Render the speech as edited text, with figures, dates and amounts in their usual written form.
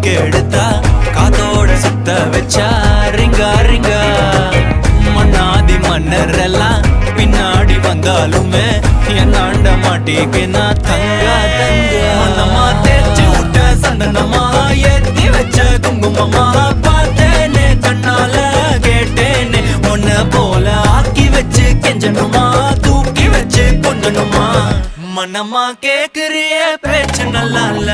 கெடுத்தா காத்தோட சுத்த வச்சா ரிங்கா ரிங்கா மன்னாதி மன்னர் எல்லாம் பின்னாடி வந்தாலுமே என்னாண்ட மாட்டிக்கினா தங்கா தங்கா மன்னமா தேய்ச்சி விட்ட சந்தனமா ஏத்தி வச்ச குங்குமமா பார்த்தேனே கண்ணால கேட்டேனே உன்ன போல ஆக்கி வச்சு கெஞ்சணுமா தூக்கி வச்சு கொஞ்சணுமா மனமா கேக்குறிய பேச்சு நல்லா இல்ல